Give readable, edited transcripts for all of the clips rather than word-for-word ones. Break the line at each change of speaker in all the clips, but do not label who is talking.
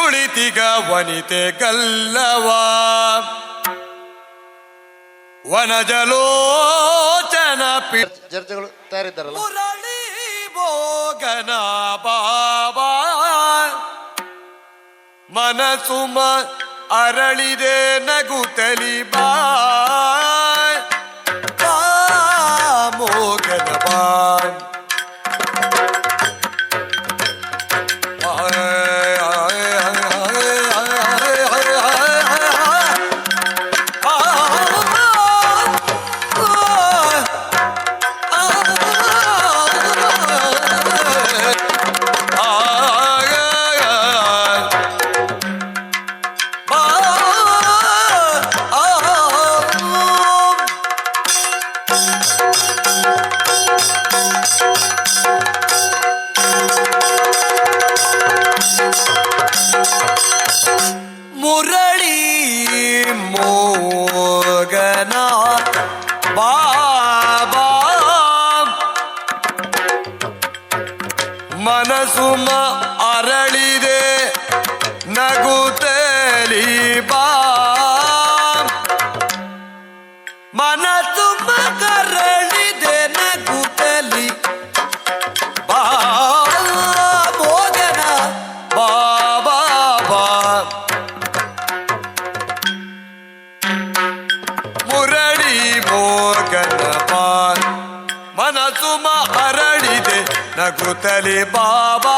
ಕುಳಿತಿಗ ವನಿತೆ ಗಲ್ಲವ ವನಜಲೋಚನ
ಜರ್ಜಗಳು ತಯಾರಿದ್ದಾರಲ್ಲ.
ಮುರಳಿ ಭೋಗನ ಬಾಬಾ ಮನಸುಮ ಅರಳಿದೆ ನಗುತ್ತಲಿ ಬಾ ಮೋಗನ ಬಾ ಮುರಳಿ ಮೋಗನ ಬಾಬಾ ಮನಸುಮ ಅರಳಿದೆ ನಗುತ್ತಲಿ ಬಾ ಮನಸುಮ ಕರಳಿದೆ ನಗುತ್ತಲಿ ಬಾ ಮೋಗನ ಬಾಬಾ ಬಾ ಮುರಳಿ ಮೋಗನ ಬಾ ಮನಸುಮ ಅರಳಿದೆ ನಗುತ್ತಲಿ ಬಾಬಾ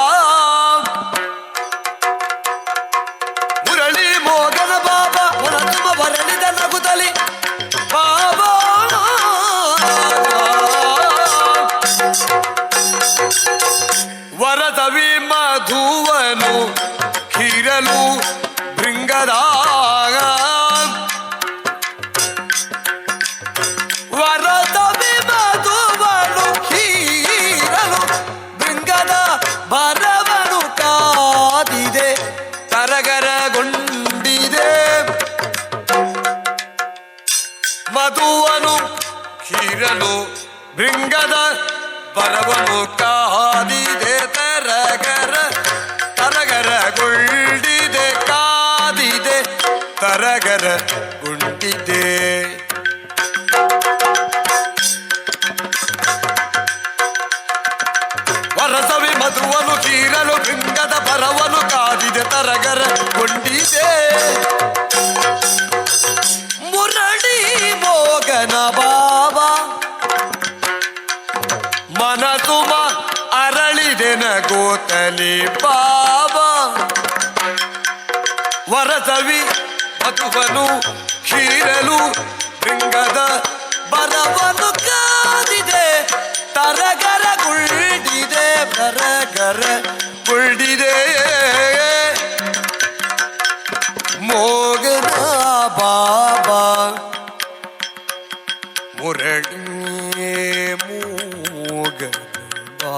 ಮುರಳಿ ಮೋಗನ ಬಾಬಾ ಮನಸುಮ ಅರಳಿದೆ ನಗುತ್ತಲಿ ಬಾಬಾ ವರದವಿ ಮಧುವನು ಕಿರಲು ಭೃಂಗದಾಗ ವರದವಿ ಮಧುವನು ಕಿರಲು ಭೃಂಗದ ಬರವನು ಕಾದಿದೆ ಕರಗರಗೊಂಡಿದೆ ಮಧುವನು ಕಿರಲು ಭೃಂಗದ ಬರವನು ಕಾದಿದೆ ತರಗರಗೊಂಡಿದೆ ಕಾದಿದೆ ತರಗರಗೊಂಡಿದೆ ವರಸವಿ ಮಧುವನು ಕೀರಲು ಭೃಂಗದ ಬರವನು ಕಾದಿದೆ ತರಗರಗೊಂಡಿದೆ ಮುರಳಿ ಮೋಗನ ಬಾಬಾ ಮನಸುಮ ಅರಳಿದೆ ನಗೋತಲಿ ಬಾಬಾ ವರಸವಿ ಮಧುವನು ಕ್ಷೀರಲು ಭೃಂಗದ ಬರವನು ಕಾದಿದೆ ತರಗರಗುಳ್ಳಿದೆ ಬರಗರಗುಳ್ಳಿದೆ ಮೋಗನ ಬಾಬಾ ಮುರಳಿ ಮೋಗನ ಬಾ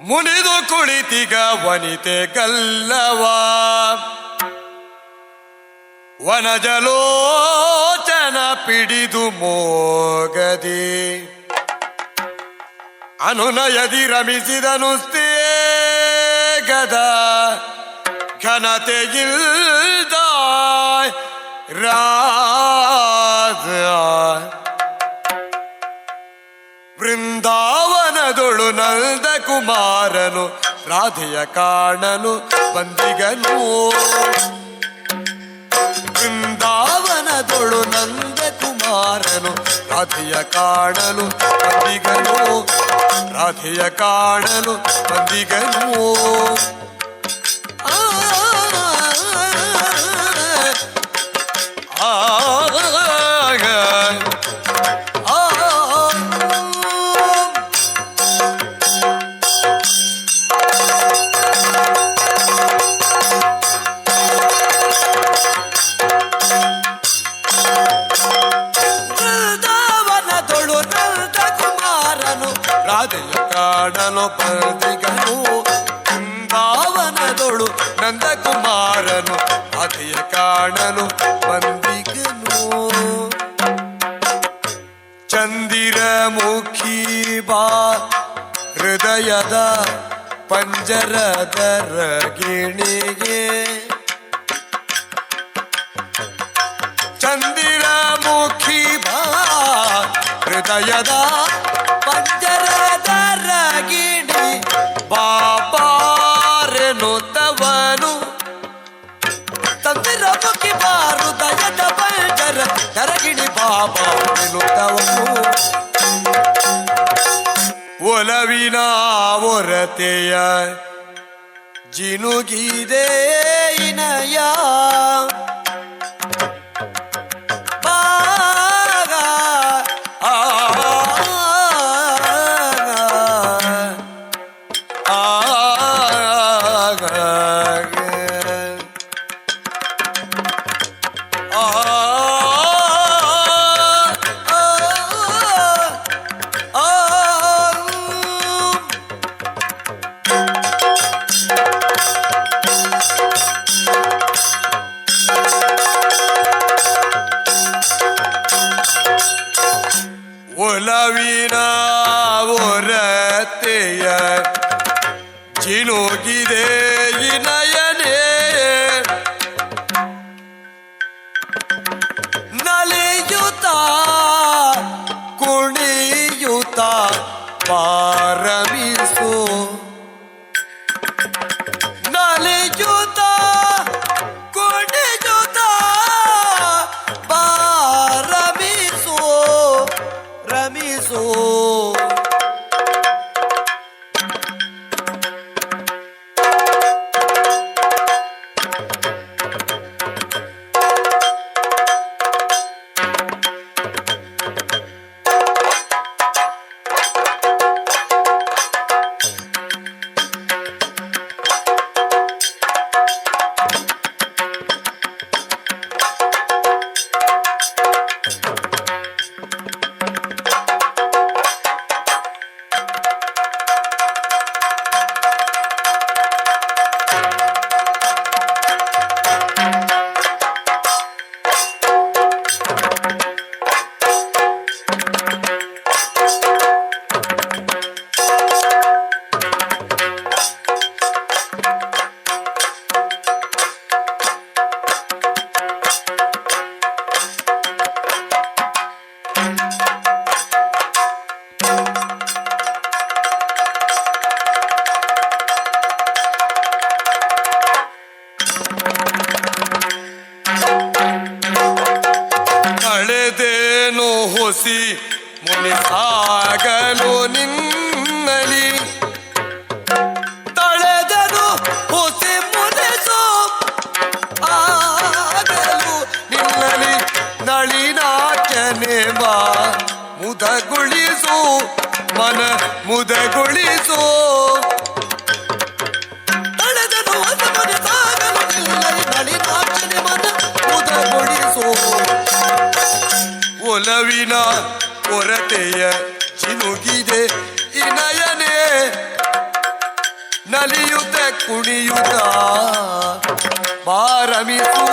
ಮುನಿದು ಕುಳಿತಿಗ ವನಿತೆ ಗಲ್ಲವ ವನಜಲೋಚನ ಪಿಡಿದು ಮೋಗದಿ ಅನುನಯದಿ ರಮಿಸಿದನು ಗದ ಘನತೆಗಿಲ್ದ ರಾಜ ಬೃಂದಾವನದೊಳು ನಂದ ಕುಮಾರನು ರಾಧೆಯ ಕಾಣಲು ಬಂದಿಗನು ಬೃಂದಾವನದೊಳು ನಂದ ಕುಮಾರನು ರಾಧೆಯ ಕಾಣಲು ಬಂದಿಗನು ರಾಧೆಯ ಕಾಣಲು ಬಂದಿಗನು ವೃಂದಾವನದೊಳು ನಂದ ರಾಧೆಯ ಕಾಣಲು ಬಂದಿಗನು ಬೃಂದಾವನದೊಳು ನಂದಕುಮಾರನು ರಾಧೆಯ ಕಾಣಲು ಬಂದಿಗನು ಚಂದಿರಮುಖಿ ಬಾ ಹೃದಯದ ಪಂಜರದ ರಗಿಣಿಗೆ ಚಂದಿರಮುಖಿ ಬಾ ಹೃದಯದ ಪಂಜರದ ರಗಿಣಿ ಬಾಬಾರೆನುತ್ತವನು ಚಂದಿರಮುಖಿ ಬಾ ಹೃದಯದ ಪಂಜರ ರಗಿಣಿ ಬಾಬಾರೆನುತ್ತವನು ಒಲವಿನ ಒರತೆಯ ಜಿನುಗಿದೆ ಇನಯ ಬಾಗ ಆ ಒಲವಿನ ಒರತೆಯ ಜಿನುಗಿದೆ ನಯನೇ ನಲಿಯುತ್ತ ಕುಣಿಯುತ್ತ ಪಾರಮಿಸು ನಲಿಯುತ್ತ ಕುಣಿಯುತ್ತ ಪಾರಮಿಸು ರಮಿಸು ಹೊಸಿ ಮುನಿಸಾಗಲು ನಿನ್ನಲಿ ತಳೆದನು ಹೊಸಿ ಮುನಿಸು ಆಗಲು ನಿನ್ನಲಿ ನಳಿನಾಚನೆ ಬಾ ಮುದಗೊಳಿಸು ಮನ ಮುದಗೊಳಿಸು ತಳೆದನು ಹೊಸಿ ಮುನಿಸಾಗಲು ನಿನ್ನಲಿ ನಳಿನಾಚನೆ ಮನ ಮುದಗೊಳಿಸು ಒಲವಿನ ಕೊರತೆಯ ಜಿನುಗಿದೆ ಇನಯನೇ ನಲಿಯುತ್ತ ಕುಣಿಯುತ್ತ ಬಾರಮಿಸು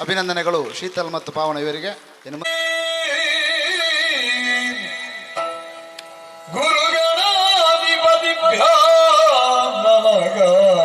ಅಭಿನಂದನೆಗಳು ಶೀತಲ್ ಮತ್ತು ಪಾವನ ಇವರಿಗೆ. ಇನ್ನು
ಗುರುಗಣಾಧಿಪತಿಭ್ಯೋ ನಮಃ.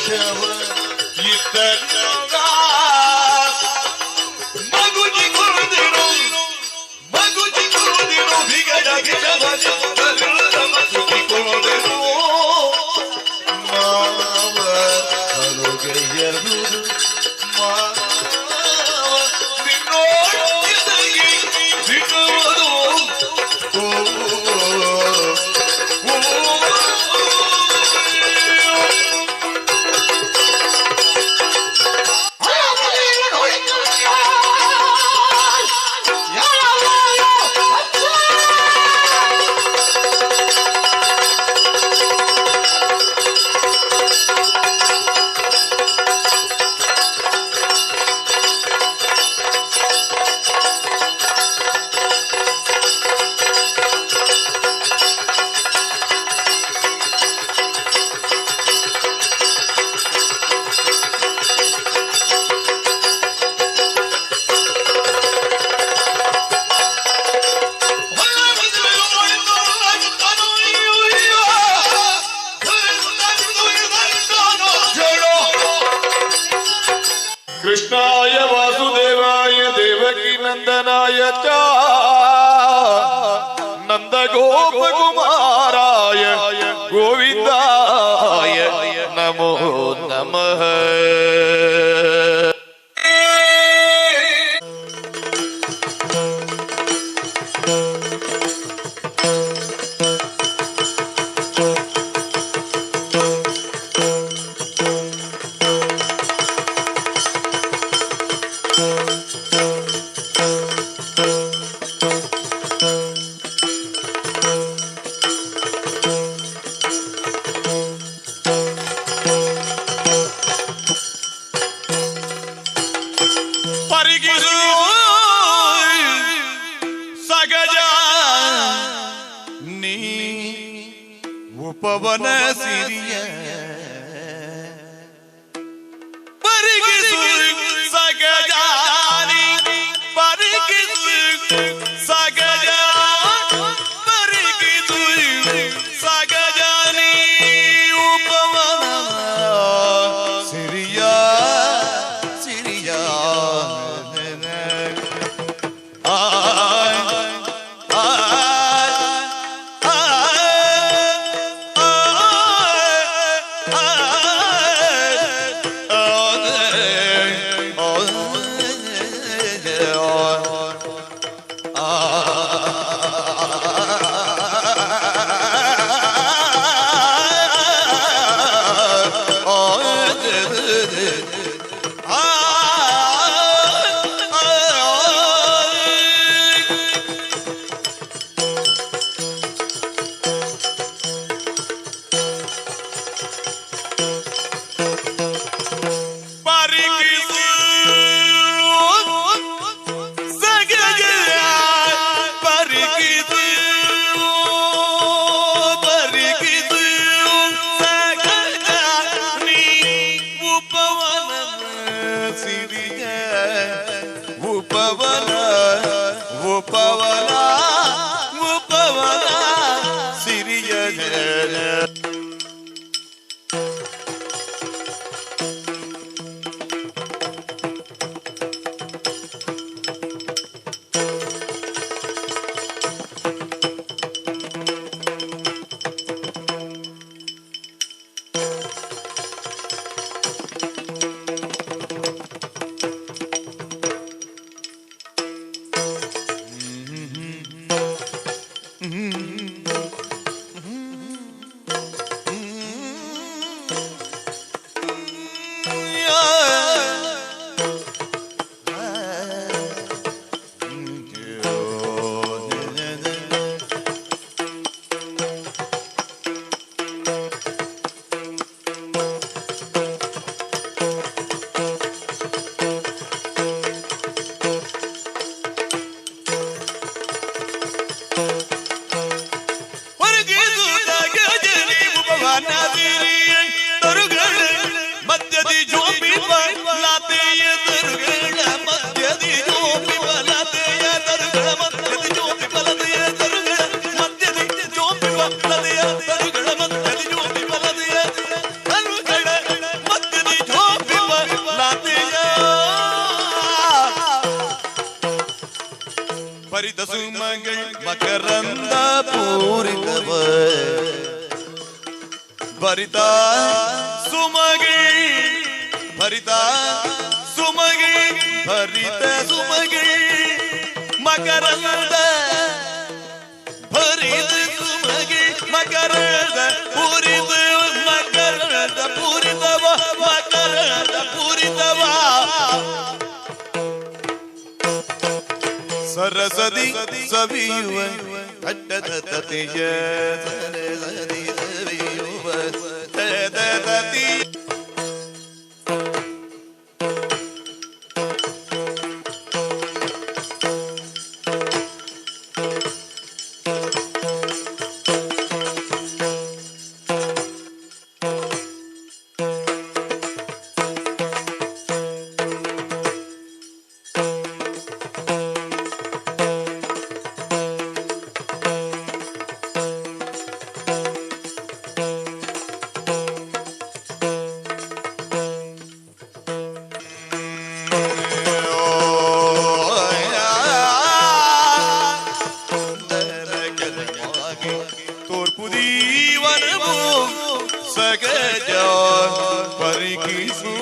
ಶವ ಇತ್ತ ಮಗುಜಿ ಕುರುದಿರು ಬಿಗಡ ಬಿಡವನ ಮಗುಜಿ ಕುರುದಿರು ಮಾವ ಅರುಗೆಯರು ಮಾವ ನಿನ್ನೋಡಿದಗಿ ಬಿಡುವುದು कृष्णाय वासुदेवाय देवकी नंदनाय च नंद गोप कुमाराय गोविंदाय नमो नमः ಪವನ ಸಿರಿಯ ಪರಿಗಿಸು ಸಗಜಾನಿ ಪರಿಗಿಸು ಸಗಜ ಪರಿಗಿಸು ಸಗಜಾನಿ ಉಪವನ ಸಿರಿಯ ಸಿರಿಯ ಉಪವನ ಉಪವನ ಉಪವನ ಸಿರಿಯ ಮಧ್ಯದಿ ಜೋಪಿ ಬಲಾತೆಯ ತರುಗಳ ಮಧ್ಯದಿ ಜೋಪಿ ಬಲಾತೆಯ ತರುಗಳ ಮಧ್ಯದಿ ಜೋಪಿ ಬಲಾತೆಯ ತರುಗಳ ಮಧ್ಯದಿ ಜೋಪಿ ಬಲಾತೆಯ ತರುಗಳ ಮಧ್ಯದಿ ಜೋಪಿ ಬಲಾತೆಯ ತರುಗಳ ಮಕರಂದ ಪೂರಿತವ ಭರಿತ ಸುಮಗಿ ಭರಿತ ಸುಮಗಿ ಭರಿತ ಸುಮಗಿ ಮಕರಂದ ಭರಿತ ಸುಮಗಿ ಮಕರಂದ ಪೂರಿತ ಮಕರಂದ ಪೂರಿತವ ಮಕರಂದ ಪೂರಿತವ ಸರಸದಿ ಸವಿಯುವ ಅಡ್ಡದ ತತೆಯ ಸರಸದಿ ಸವಿಯುವ ತತಿ ತೋರ್ಪುದೀವನವು ಸಗಜ ಪರಿಕಿಸು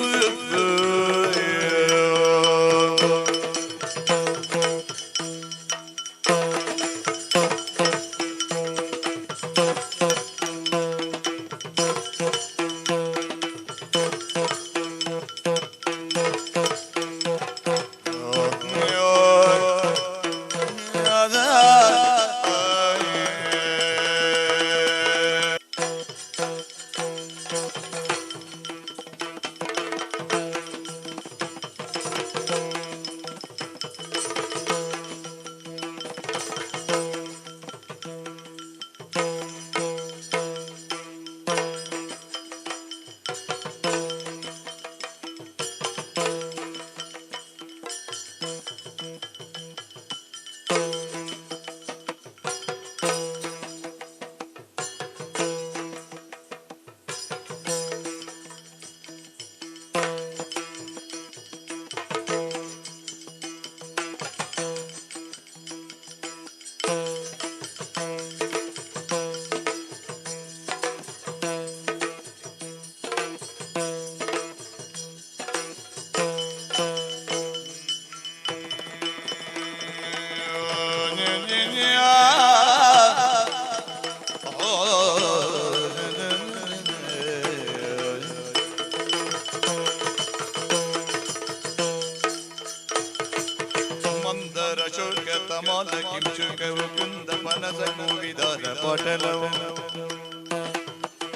ಮಂದರ ಶೋಕ ತಮಾಲ ಕಿಂಚುಕವು ಕುಂದ ಮನಸ ಕೂವಿದಾರ ಪಟಲವು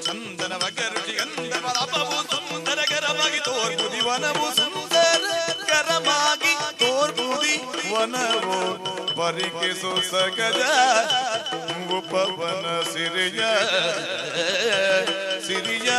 ಚಂದನ ವಗರುಚಿ ಗಂಧ ಪದಪವು ಸುಂದರ ಗರವಾಗಿ ತೋರ್ಬುದಿ ವನವು ಸುಂದರ ಗರಮಾಗಿ ತೋರ್ಬುದಿ ವನವು ಪರಿಕಿಸು ಸಗಜ ಉಪವನ ಸಿರಿಯ ಸಿರಿಯ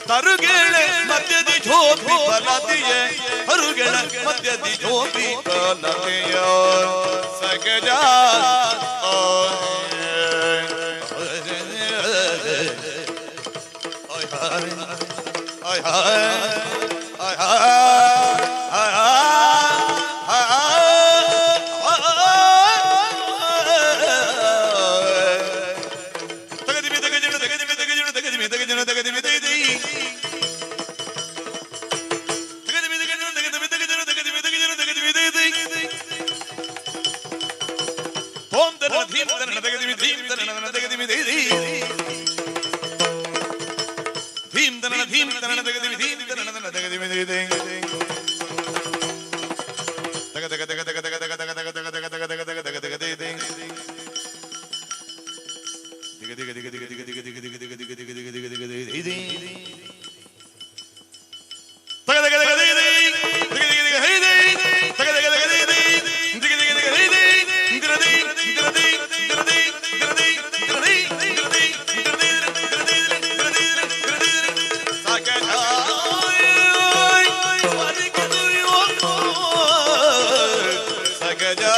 ತರುಗೆಳೆ ಮಧ್ಯದಿ ಜೋಪಿ ಬಲದಿಯ ಹರುಗೆಳ ಮಧ್ಯದಿ ಜೋಪಿ ಬಲದಿಯ ಸಗಜ ಧೀಮ್ ತನ ತಗದಿಮಿ ಧೀಮ್ ತನ ತಗದಿಮಿ ದೈದಿ ಧೀಮ್ ತನ ತಗದಿಮಿ ಧೀಮ್ ತನ ತಗದಿಮಿ ದೈದಿ ತಗ ತಗ ತಗ ತಗ ತಗ ತಗ ತಗ ತಗ ತಗ ತಗ ತಗ ತಗ ತಗ ತಗ ದೈದಿ ದಿಗ ದಿಗ ದಿಗ ದಿಗ ದಿಗ ದಿಗ ದಿಗ ದಿಗ ದಿಗ ದಿಗ ದಿಗ ದಿಗ ದಿಗ ದೈದಿ ತಗ ತಗ ತಗ ದೈದಿ ದಿಗ ದಿಗ ದಿಗ ಹೈದಿ ತಗ ತಗ ತಗ ದೈದಿ ದಿಗ ದಿಗ ದಿಗ ಹೈದಿ ದಿರದಿ ದಿರದಿ ದಿರದಿ ದಿರದಿ ದಿರದಿ ದಿರದಿ ದಿರದಿ ಸಾಕ ಸಗಜಾ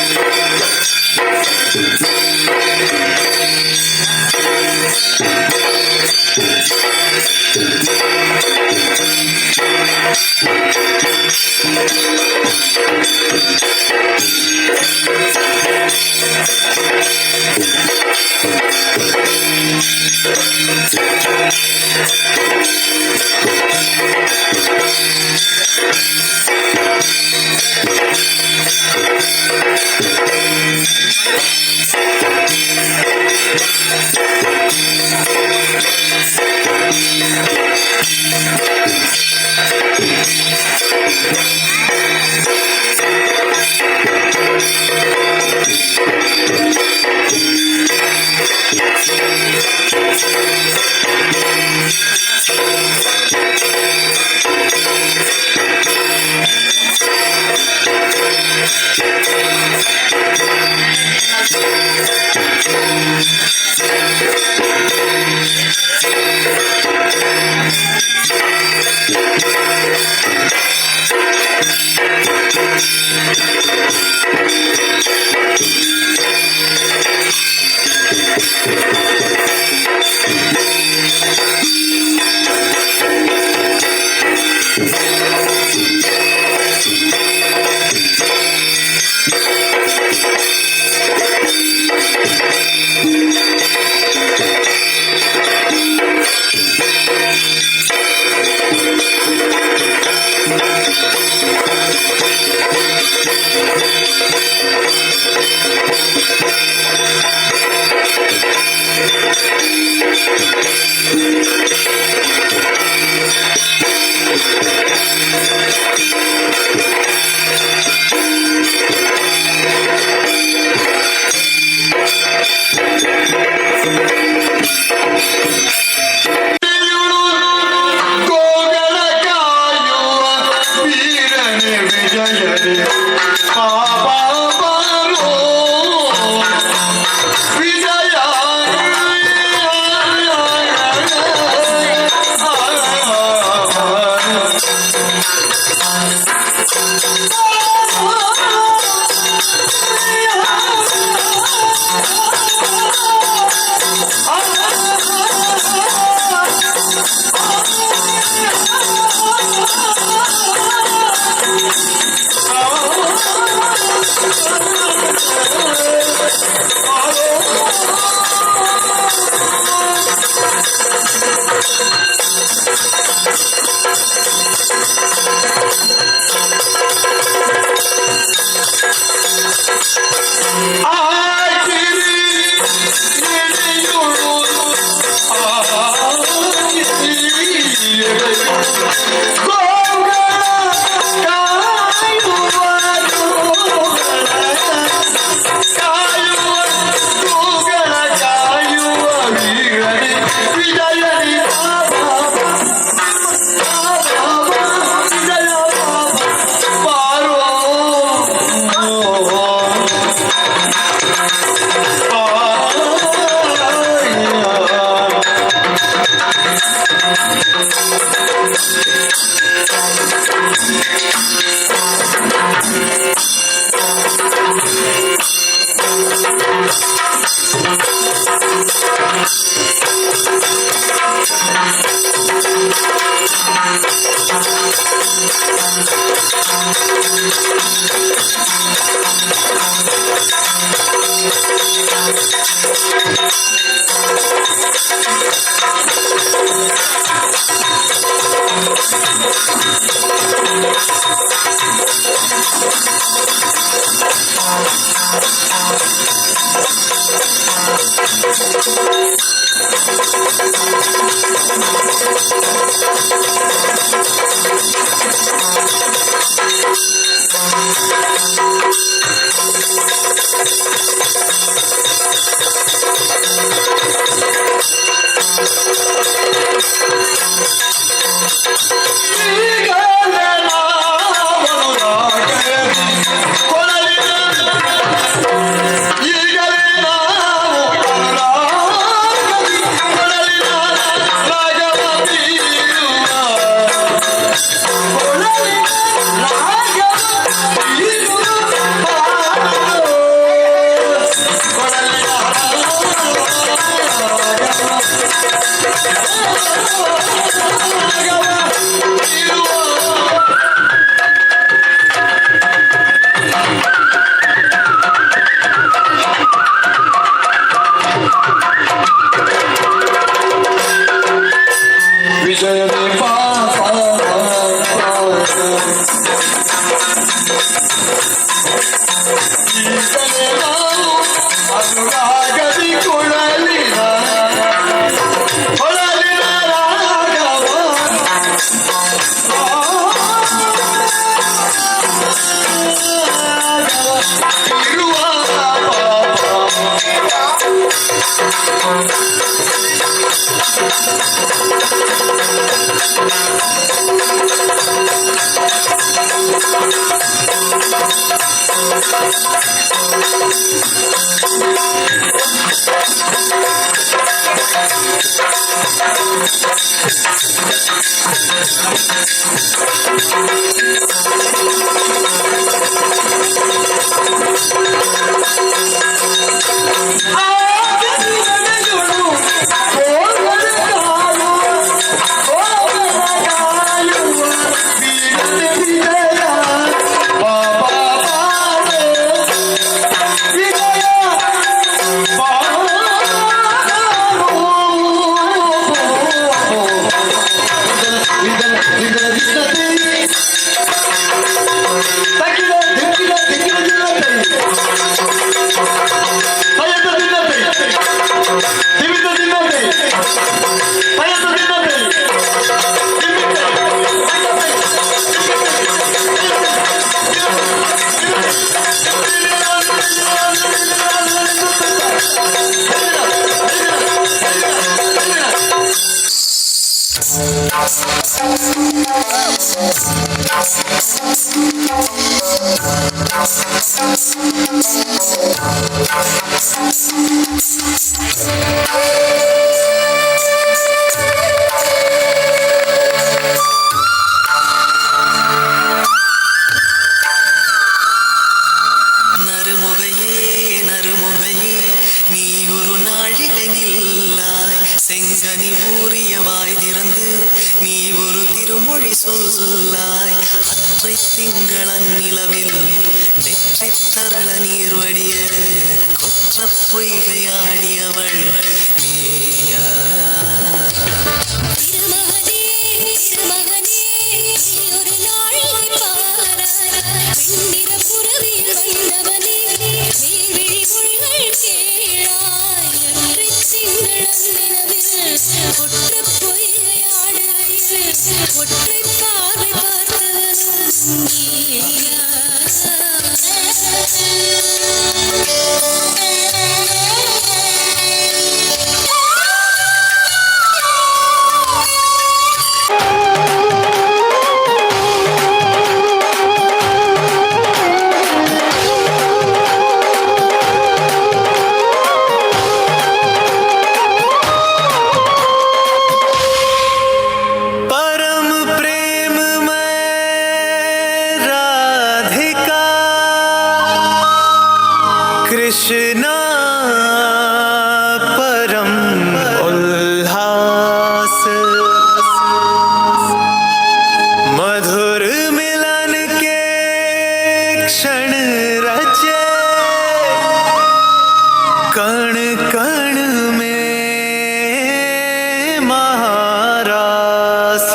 Thank you.
நறுமுகையே நறுமுகையே நீ ஒரு நாழிகை நில்லாய் செங்கனி ஊறிய வாய் திறந்து நீ ஒரு திருமொழி சொல்லாய் அற்றை திங்களன் நிலவில் நெற்றி தரள நீர் வடிய கொற்ற பொய்கையாடியவள் நீயா
ஒற்றை பார்வை பார்த்தவனும் நீயா
कृष्णा परम उल्लास मधुर मिलन के क्षण रचे कण कण में महारास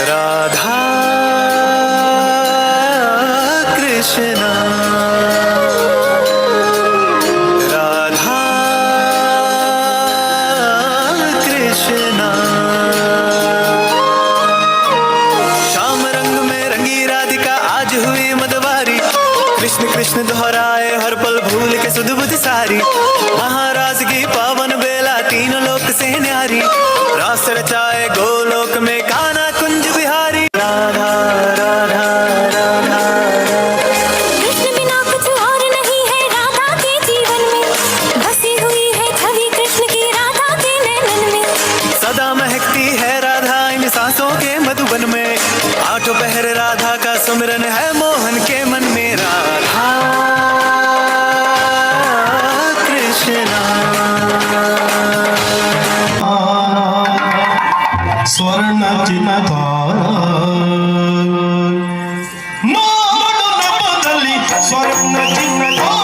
राधा कृष्णा राधा कृष्णा श्याम रंग में रंगी राधिका आज हुई मदवारी कृष्ण कृष्ण दोहराए हर पल भूल के सुध बुध सारी महाराज की पावन बेला तीनों लोक से न्यारी रास रचाए गोलोक में कान्हा कुंज बिहारी राधा राधा राधा
कृष्ण बिना कुछ और नहीं है राधा के जीवन में बसी हुई है छवि कृष्ण की राधा के नैनन में
सदा महकती है राधा इन सांसों के मधुबन में आठों पहर राधा का सुमिरन है मोहन के मन में राधा कृष्णा
ಸ್ವರ್ಣ ಚಿನ್ನತಾನ ನೋಡು ನಮ್ಮದಲ್ಲಿ ಸ್ವರ್ಣ ಚಿನ್ನತಾನ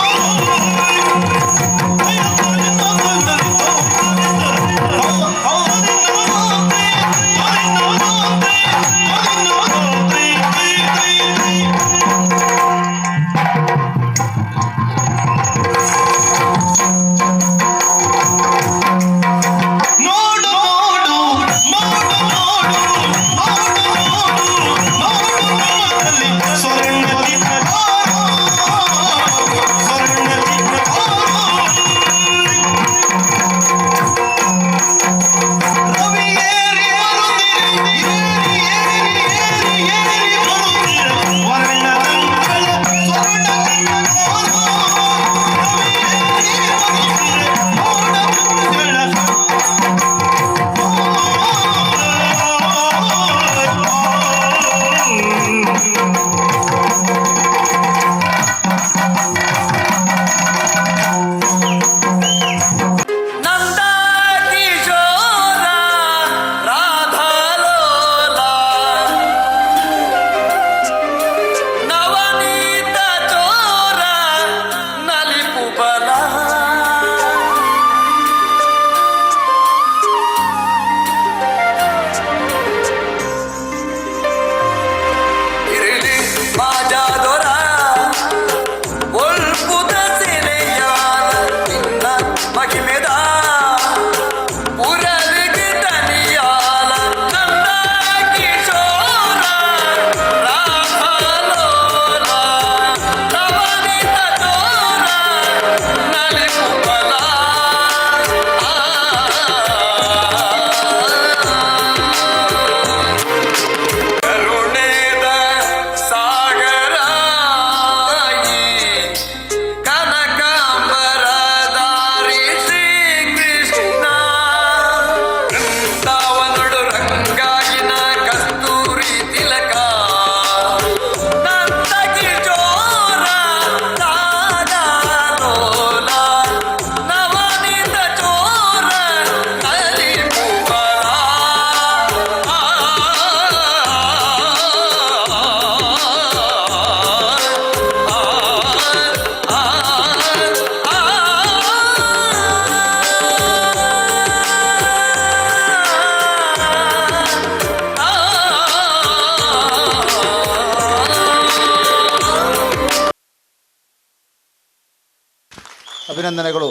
ಅಭಿನಂದನೆಗಳು.